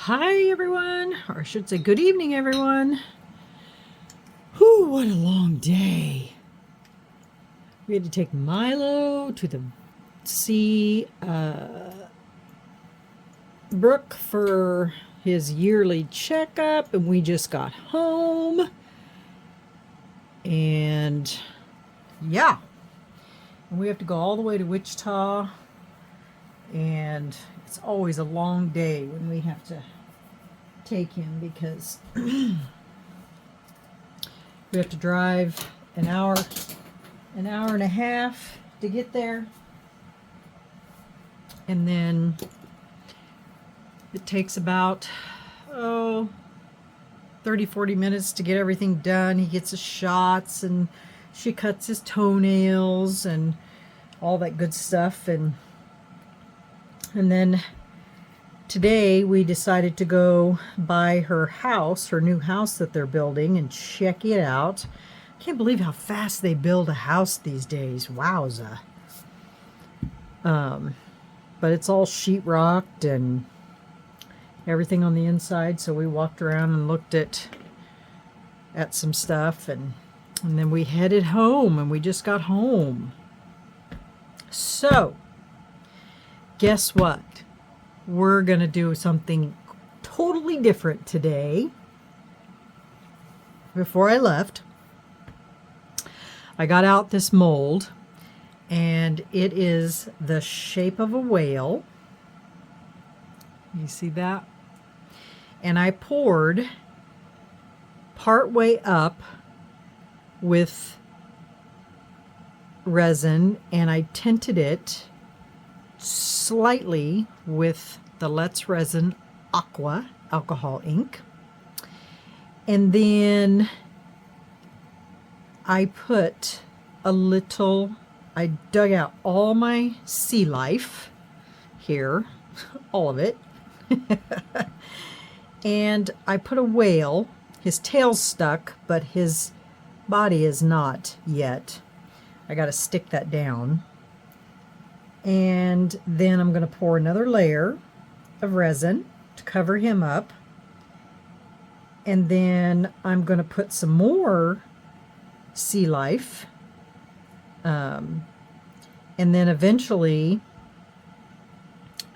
Hi everyone, or I should say good evening everyone. Whew, what a long day. We had to take Milo to the sea brook for his yearly checkup, and we just got home. And yeah, and we have to go all the way to Wichita, and it's always a long day when we have to take him because we have to drive an hour and a half to get there, and then it takes about 30-40 minutes to get everything done. He gets his shots and she cuts his toenails and all that good stuff, and then today we decided to go by her house, her new house that they're building, and check it out. I can't believe how fast they build a house these days. Wowza. But it's all sheetrocked and everything on the inside, so we walked around and looked at some stuff, and then we headed home, and we just got home. So, guess what? We're going to do something totally different today. Before I left, I got out this mold, and it is the shape of a whale. You see that? And I poured part way up with resin, and I tinted it slightly with the Resin Aqua alcohol ink. And then I put I dug out all my sea life here, all of it. And I put a whale. His tail's stuck, but his body is not yet. I got to stick that down. And then I'm going to pour another layer of resin to cover him up. And then I'm going to put some more sea life. And then eventually,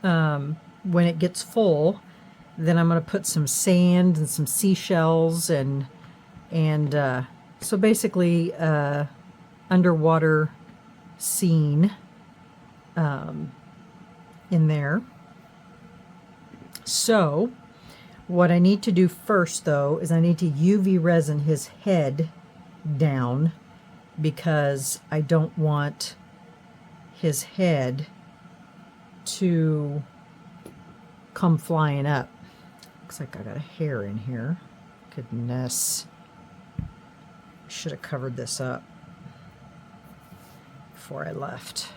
when it gets full, then I'm going to put some sand and some seashells and so basically underwater scene in there. So what I need to do first, though, is I need to UV resin his head down, because I don't want his head to come flying up. Looks like I got a hair in here. Goodness. Should have covered this up before I left.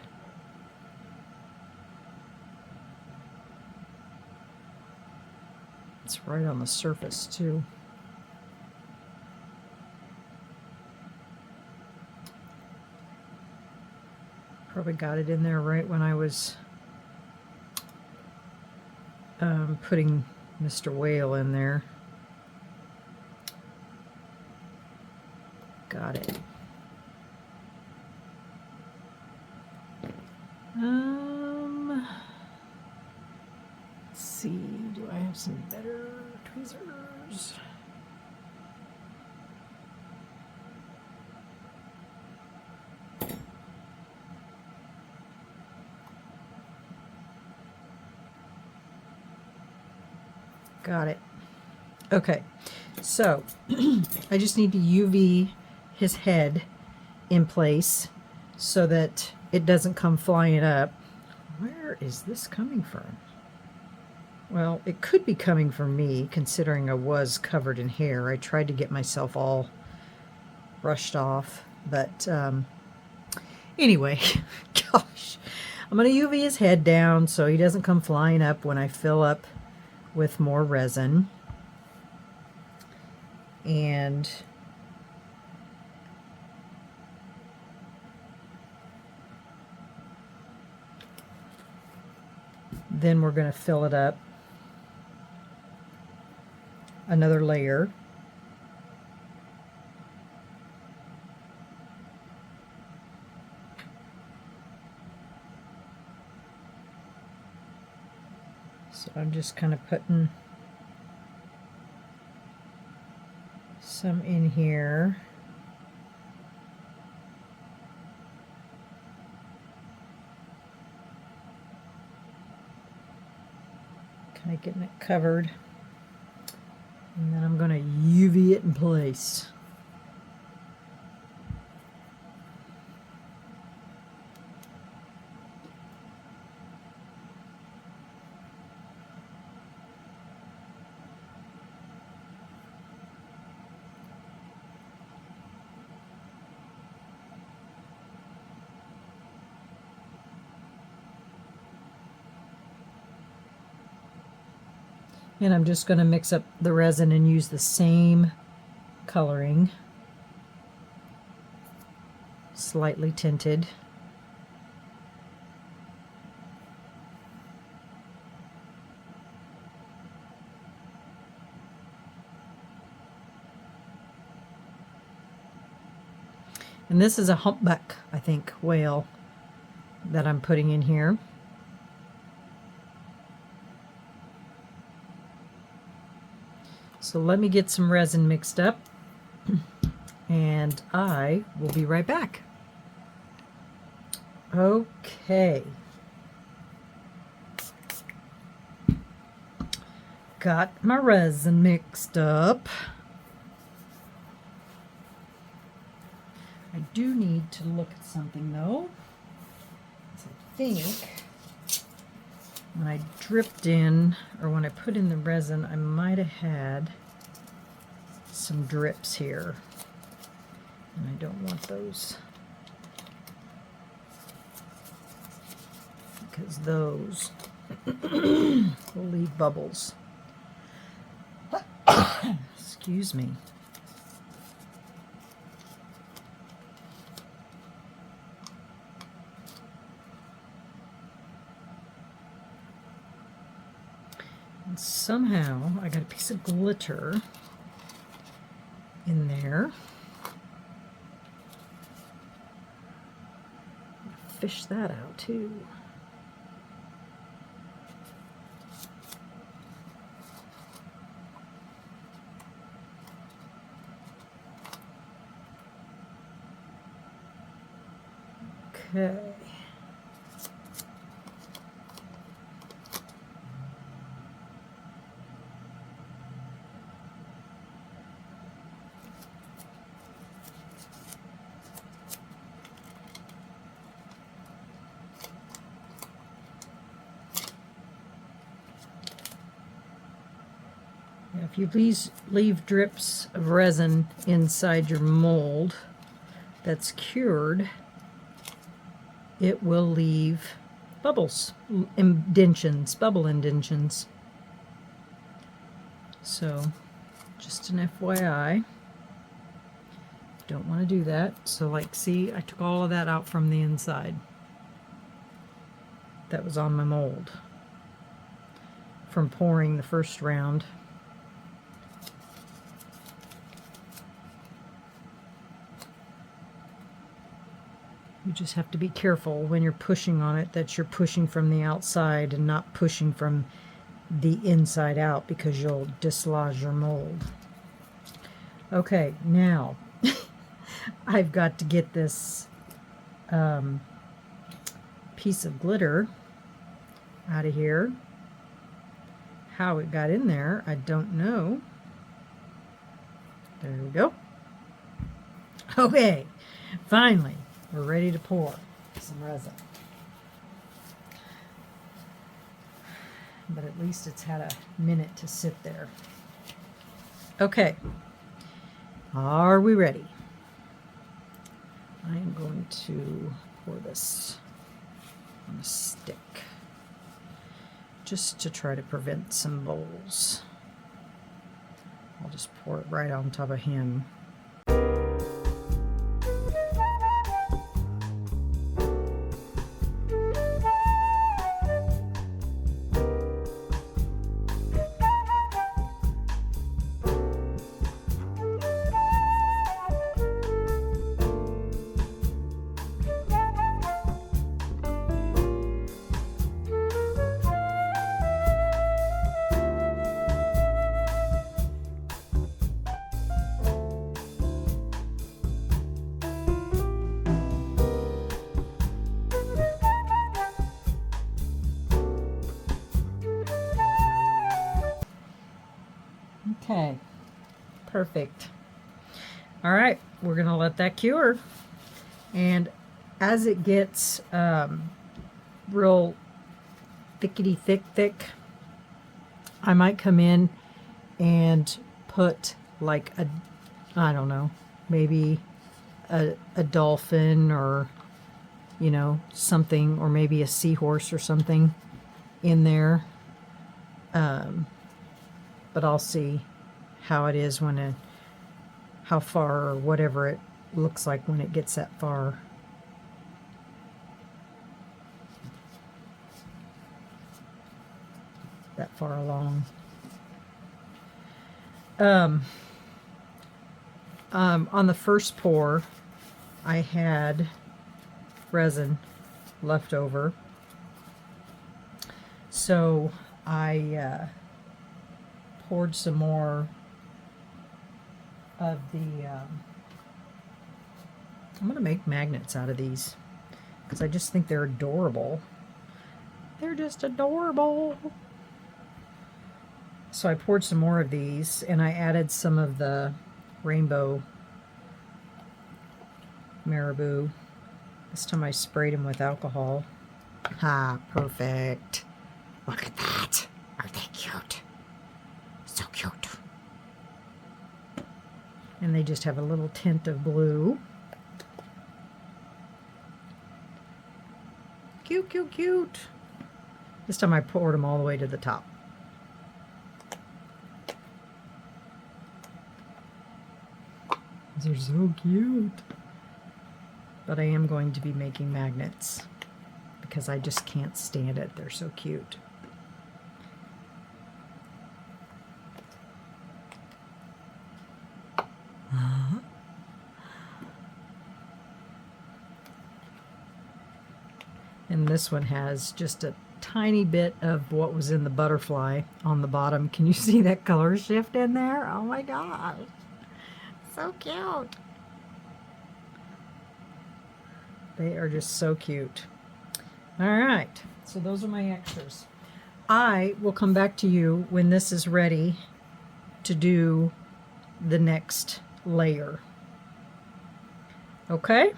It's right on the surface too. Probably got it in there right when I was putting Mr. Whale in there. Got it. Let's see, do I have some better tweezers? Got it. Okay, so I just need to UV his head in place so that it doesn't come flying up. Where is this coming from? Well, it could be coming from me, considering I was covered in hair. I tried to get myself all brushed off, but anyway, gosh, I'm going to UV his head down so he doesn't come flying up when I fill up with more resin. And then we're going to fill it up another layer. So I'm just kind of putting some in here. Kind of getting it covered. And then I'm going to UV it in place. And I'm just going to mix up the resin and use the same coloring, slightly tinted. And this is a humpback, I think, whale that I'm putting in here. So let me get some resin mixed up, and I will be right back. Okay. Got my resin mixed up. I do need to look at something though. I think when I dripped in, or when I put in the resin, I might have had some drips here. And I don't want those, because those will leave bubbles. Excuse me. And somehow I got a piece of glitter in there. Fish that out too. Okay. If you leave drips of resin inside your mold that's cured, it will leave bubbles, indentions, bubble indentions. So, just an FYI. Don't want to do that. So, like, see, I took all of that out from the inside. That was on my mold from pouring the first round. You just have to be careful when you're pushing on it that you're pushing from the outside and not pushing from the inside out, because you'll dislodge your mold. Okay, now I've got to get this piece of glitter out of here. How it got in there, I don't know. There we go. Okay, finally. We're ready to pour some resin. But at least it's had a minute to sit there. Okay. Are we ready? I am going to pour this on a stick, just to try to prevent some bowls. I'll just pour it right on top of him. Okay, perfect. All right, we're going to let that cure. And as it gets real thickety thick, I might come in and put like a, I don't know, maybe a dolphin, or, you know, something, or maybe a seahorse or something in there. But I'll see how it is when how far, or whatever it looks like when it gets that far. That far along. On the first pour, I had resin left over, so I poured some more of the I'm gonna make magnets out of these because I just think they're adorable. They're just adorable. So I poured some more of these, and I added some of the rainbow marabou. This time I sprayed them with alcohol. Ah, perfect. Look at that. Are they cute? So cute. And they just have a little tint of blue. Cute, cute, cute. This time I poured them all the way to the top. They're so cute. But I am going to be making magnets because I just can't stand it. They're so cute. And this one has just a tiny bit of what was in the butterfly on the bottom. Can you see that color shift in there? Oh my gosh. So cute. They are just so cute. All right, so those are my extras. I will come back to you when this is ready to do the next layer. Okay?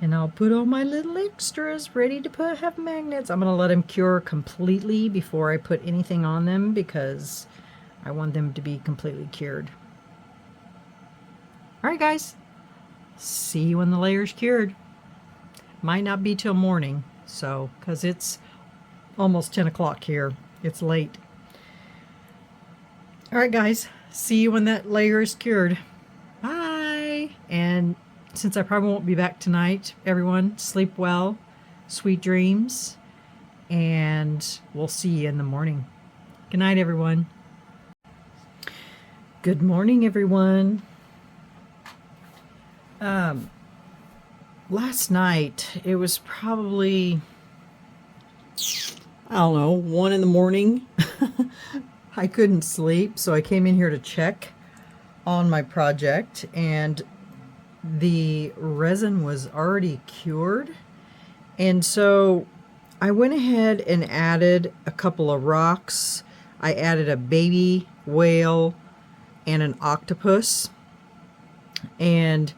And I'll put all my little extras ready to have magnets. I'm going to let them cure completely before I put anything on them because I want them to be completely cured. All right, guys. See you when the layer's cured. Might not be till morning, so, because it's almost 10 o'clock here. It's late. All right, guys. See you when that layer is cured. Bye. And since I probably won't be back tonight, everyone, sleep well, sweet dreams, and we'll see you in the morning. Good night, everyone. Good morning, everyone. Last night, it was probably, I don't know, 1 in the morning. I couldn't sleep, so I came in here to check on my project, and the resin was already cured. And so I went ahead and added a couple of rocks. I added a baby whale and an octopus. And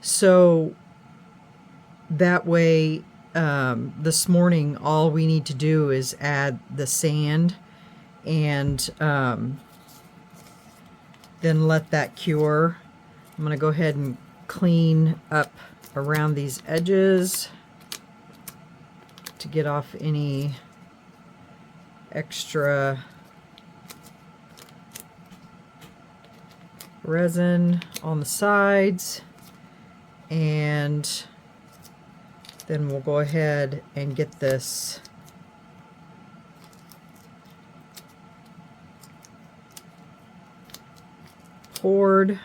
so that way, this morning, all we need to do is add the sand and then let that cure. I'm going to go ahead and clean up around these edges to get off any extra resin on the sides, and then we'll go ahead and get this poured.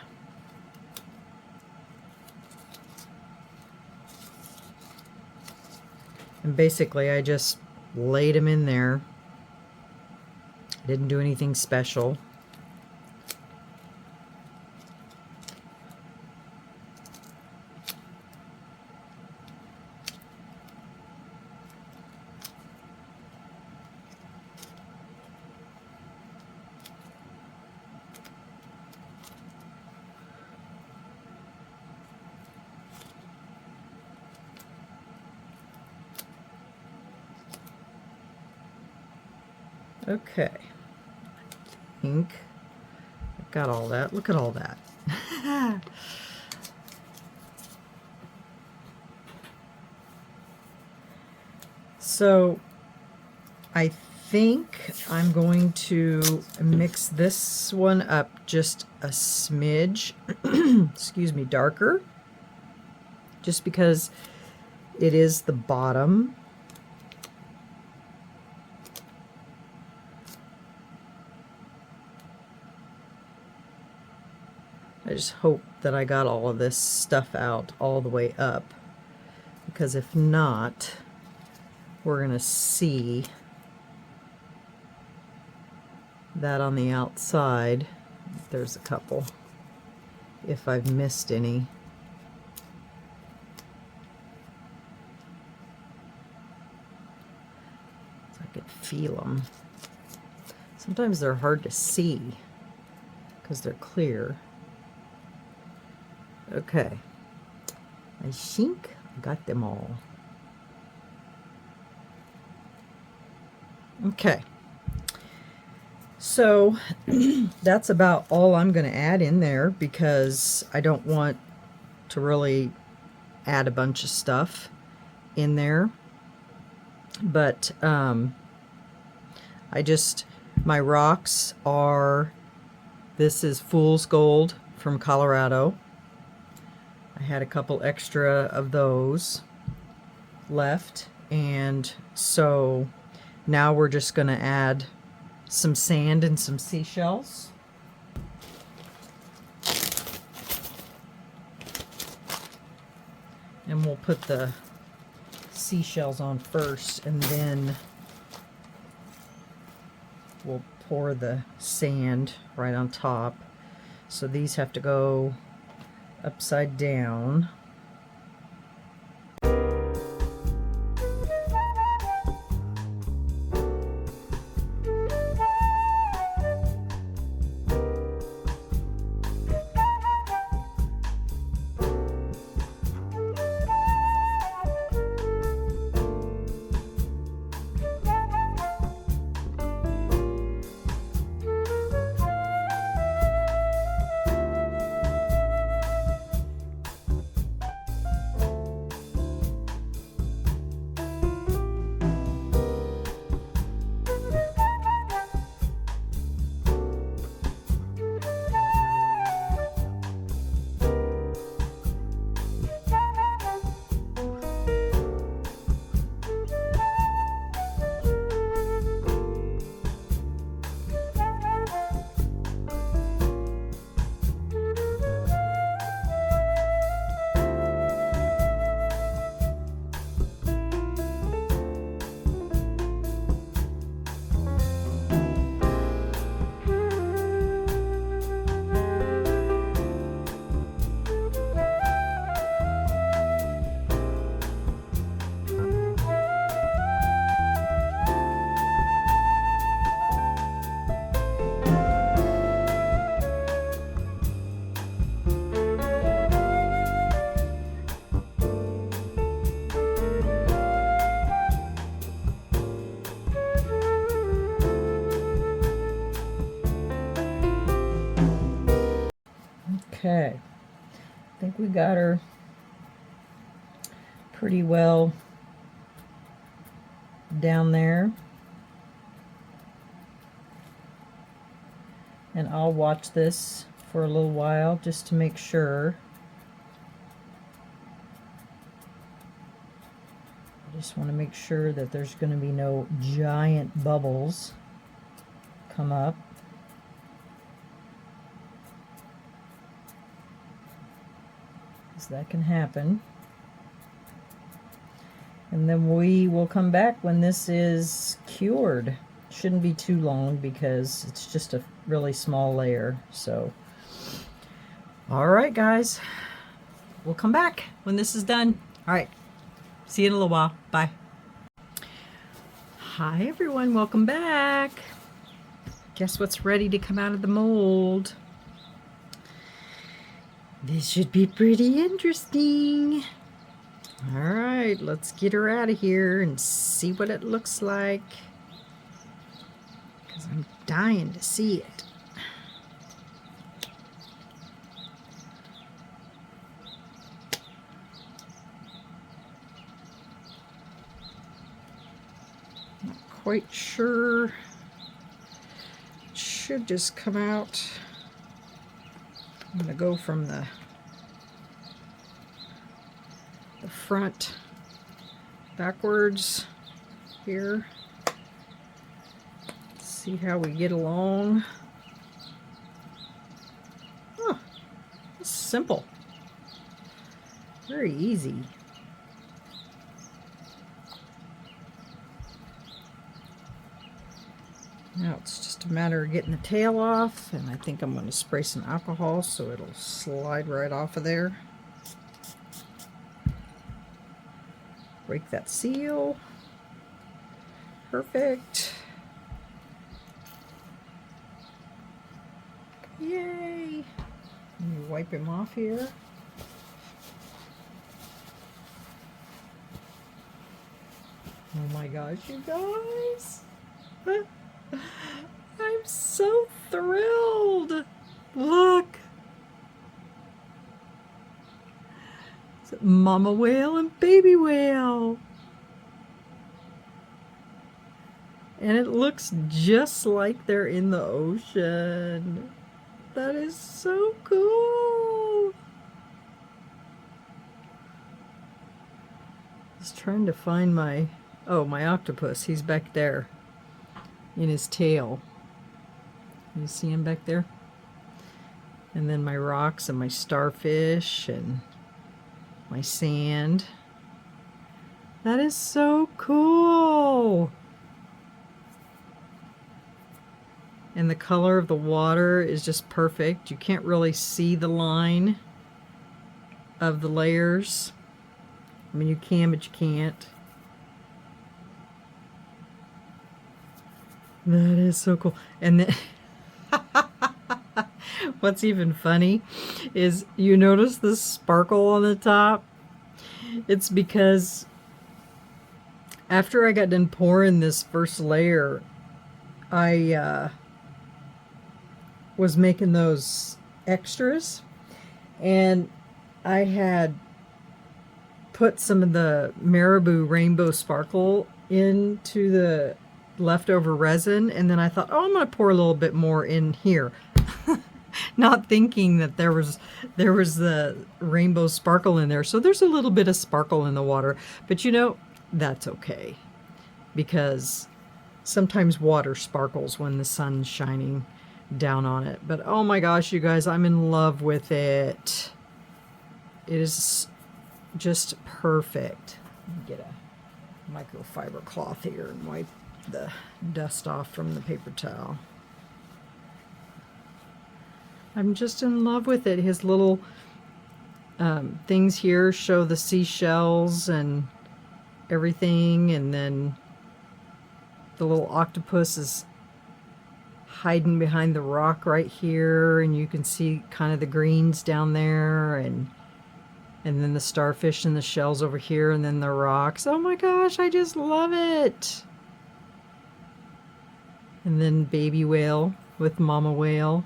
And basically I just laid them in there. Didn't do anything special. Okay. I think I got all that. Look at all that. So I think I'm going to mix this one up just a smidge, excuse me, darker, just because it is the bottom. I just hope that I got all of this stuff out all the way up, because if not, we're going to see that on the outside. There's a couple, if I've missed any. So I could feel them. Sometimes they're hard to see because they're clear. Okay, I think I got them all. Okay, so that's about all I'm going to add in there, because I don't want to really add a bunch of stuff in there. But my rocks are, this is Fool's Gold from Colorado. I had a couple extra of those left, and so now we're just going to add some sand and some seashells. And we'll put the seashells on first, and then we'll pour the sand right on top. So these have to go upside down. Okay, I think we got her pretty well down there. And I'll watch this for a little while just to make sure. I just want to make sure that there's going to be no giant bubbles come up. That can happen. And then we will come back when this is cured. Shouldn't be too long because it's just a really small layer. So, all right, guys, we'll come back when this is done. All right, see you in a little while. Bye. Hi everyone, welcome back. Guess what's ready to come out of the mold? This should be pretty interesting. All right, let's get her out of here and see what it looks like. dying to see it. Not quite sure. It should just come out. I'm going to go from the front backwards here. See how we get along. Oh, it's simple. Very easy. Now it's just a matter of getting the tail off, and I think I'm going to spray some alcohol so it'll slide right off of there. Break that seal. Perfect. Yay! Let me wipe him off here. Oh my gosh, you guys! I'm so thrilled! Look! It's mama whale and baby whale! And it looks just like they're in the ocean. That is so cool! Just trying to find my octopus. He's back there in his tail. You see him back there? And then my rocks and my starfish and my sand. That is so cool! And the color of the water is just perfect. You can't really see the line of the layers. I mean, you can, but you can't. That is so cool. And then what's even funny is you notice the sparkle on the top. It's because after I got done pouring this first layer, I was making those extras, and I had put some of the Marabou Rainbow Sparkle into the leftover resin, and then I thought, oh, I'm going to pour a little bit more in here. Not thinking that there was the rainbow sparkle in there. So there's a little bit of sparkle in the water, but you know, that's okay, because sometimes water sparkles when the sun's shining down on it. But oh my gosh, you guys, I'm in love with it. It is just perfect. Let me get a microfiber cloth here and wipe the dust off from the paper towel. I'm just in love with it. His little things here show the seashells and everything, and then the little octopus is hiding behind the rock right here, and you can see kind of the greens down there, and then the starfish and the shells over here, and then the rocks. Oh my gosh, I just love it. And then baby whale with mama whale.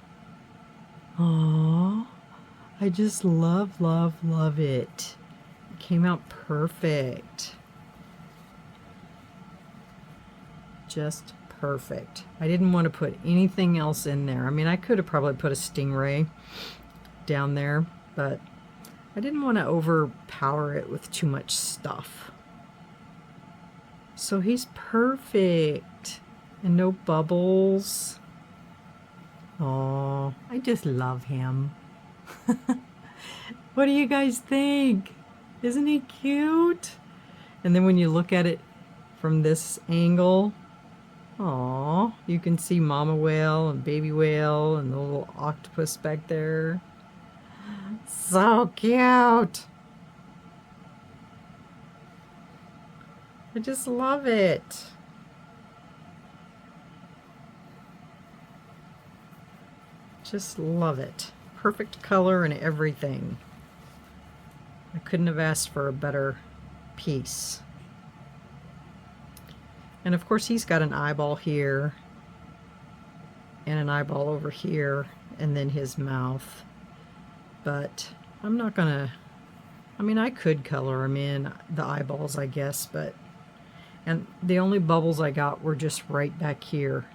Aww, I just love, love, love it. It came out perfect. Just perfect. I didn't want to put anything else in there. I mean, I could have probably put a stingray down there, but I didn't want to overpower it with too much stuff. So he's perfect. And no bubbles. Oh, I just love him. What do you guys think? Isn't he cute? And then when you look at it from this angle, oh, you can see mama whale and baby whale and the little octopus back there. So cute. I just love it. Just love it. Perfect color and everything. I couldn't have asked for a better piece. And of course he's got an eyeball here. and an eyeball over here, and then his mouth. But I'm not gonna, I mean, I could color him in the eyeballs, I guess, but, and the only bubbles I got were just right back here.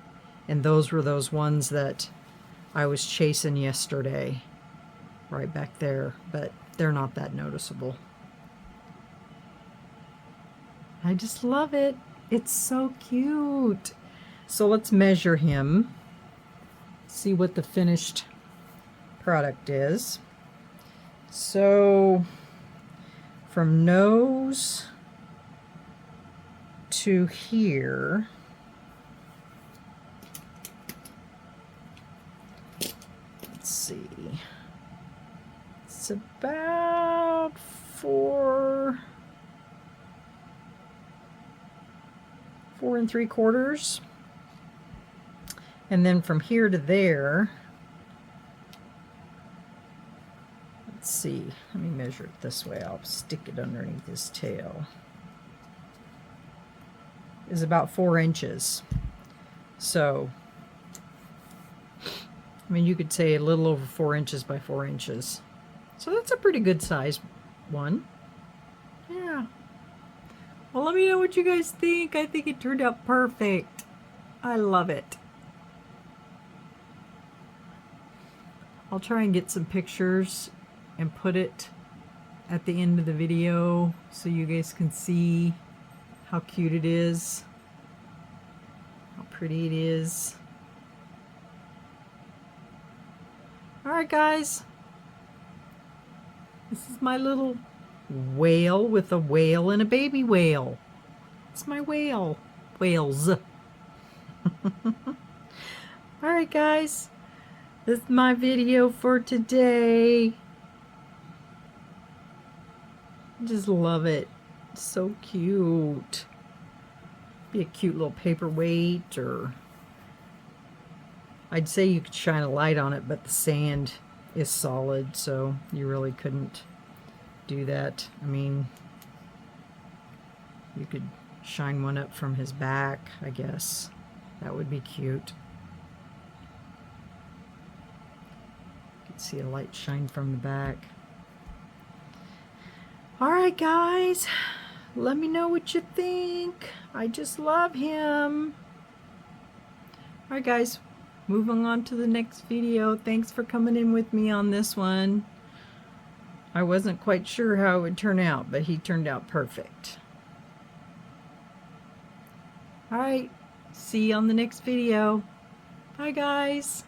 And those were those ones that I was chasing yesterday, right back there, but they're not that noticeable. I just love it. It's so cute. So let's measure him, see what the finished product is. So from nose to here, let's see, it's about 4 3/4. And then from here to there, let's see, let me measure it this way. I'll stick it underneath his tail. Is about 4 inches. So, I mean, you could say a little over 4 inches by 4 inches. So that's a pretty good size one. Yeah. Well, let me know what you guys think. I think it turned out perfect. I love it. I'll try and get some pictures and put it at the end of the video so you guys can see how cute it is, how pretty it is. Alright guys, this is my little whale with a whale and a baby whale. It's my whale. Whales. Alright guys, this is my video for today. I just love it. It's so cute. Be a cute little paperweight, or I'd say you could shine a light on it, but the sand is solid, so you really couldn't do that. I mean, you could shine one up from his back, I guess. That would be cute. You could see a light shine from the back. Alright guys, let me know what you think. I just love him. Alright guys, moving on to the next video. Thanks for coming in with me on this one. I wasn't quite sure how it would turn out, but he turned out perfect. Alright, see you on the next video. Bye guys.